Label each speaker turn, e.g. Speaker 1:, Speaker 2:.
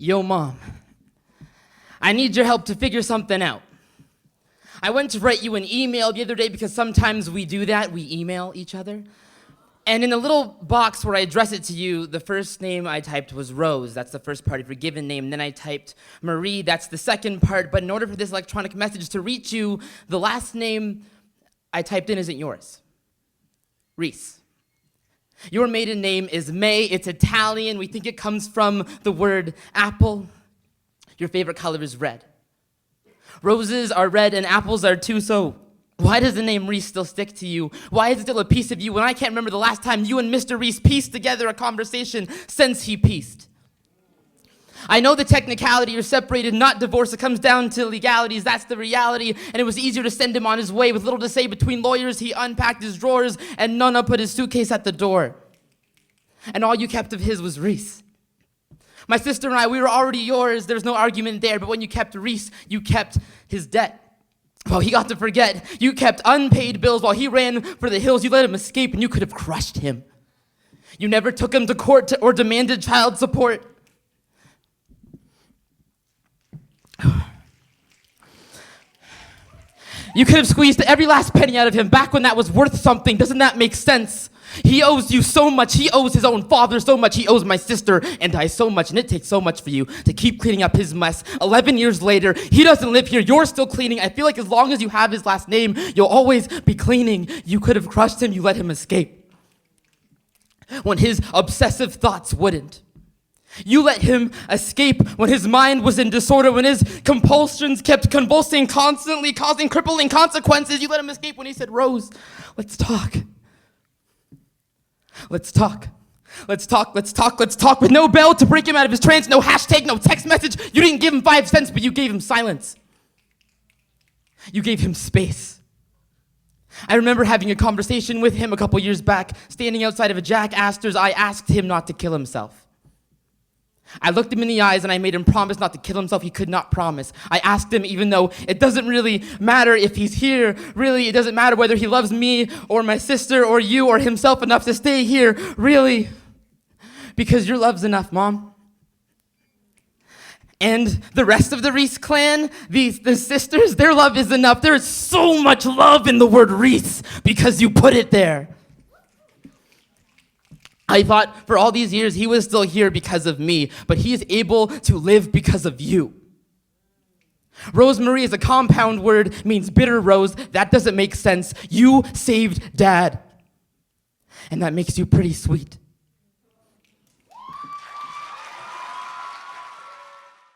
Speaker 1: Yo, Mom, I need your help to figure something out. I went to write you an email the other day because sometimes we do that, we email each other. And in the little box where I address it to you, the first name I typed was Rose. That's the first part of your given name. Then I typed Marie. That's the second part. But in order for this electronic message to reach you, the last name I typed in isn't yours. Reece. Your maiden name is May. It's Italian. We think it comes from the word apple. Your favorite color is red. Roses are red and apples are too, so why does the name Reece still stick to you? Why is it still a piece of you when I can't remember the last time you and Mr. Reece pieced together a conversation since he pieced? I know the technicality, you're separated, not divorced. It comes down to legalities, that's the reality. And it was easier to send him on his way with little to say between lawyers. He unpacked his drawers and Nonna put his suitcase at the door. And all you kept of his was Reece. My sister and I, we were already yours. There's no argument there. But when you kept Reece, you kept his debt. Well, he got to forget. You kept unpaid bills while he ran for the hills. You let him escape and you could have crushed him. You never took him to court or demanded child support. You could have squeezed every last penny out of him back when that was worth something. Doesn't that make sense? He owes you so much. He owes his own father so much. He owes my sister and I so much. And it takes so much for you to keep cleaning up his mess. 11 years later, he doesn't live here. You're still cleaning. I feel like as long as you have his last name, you'll always be cleaning. You could have crushed him. You let him escape. When his obsessive thoughts wouldn't. You let him escape when his mind was in disorder, when his compulsions kept convulsing constantly, causing crippling consequences. You let him escape when he said, Rose, let's talk. Let's talk. Let's talk, let's talk, let's talk, with no bell to break him out of his trance, no hashtag, no text message. You didn't give him 5 cents, but you gave him silence. You gave him space. I remember having a conversation with him a couple years back, standing outside of a Jack Astor's. I asked him not to kill himself. I looked him in the eyes and I made him promise not to kill himself. He could not promise. I asked him, even though it doesn't really matter if he's here, really, it doesn't matter whether he loves me or my sister or you or himself enough to stay here, really, because your love's enough, Mom. And the rest of the Reece clan, the sisters, their love is enough. There is so much love in the word Reece because you put it there. I thought for all these years he was still here because of me, but he is able to live because of you. Rosemary is a compound word, means bitter rose. That doesn't make sense. You saved Dad. And that makes you pretty sweet.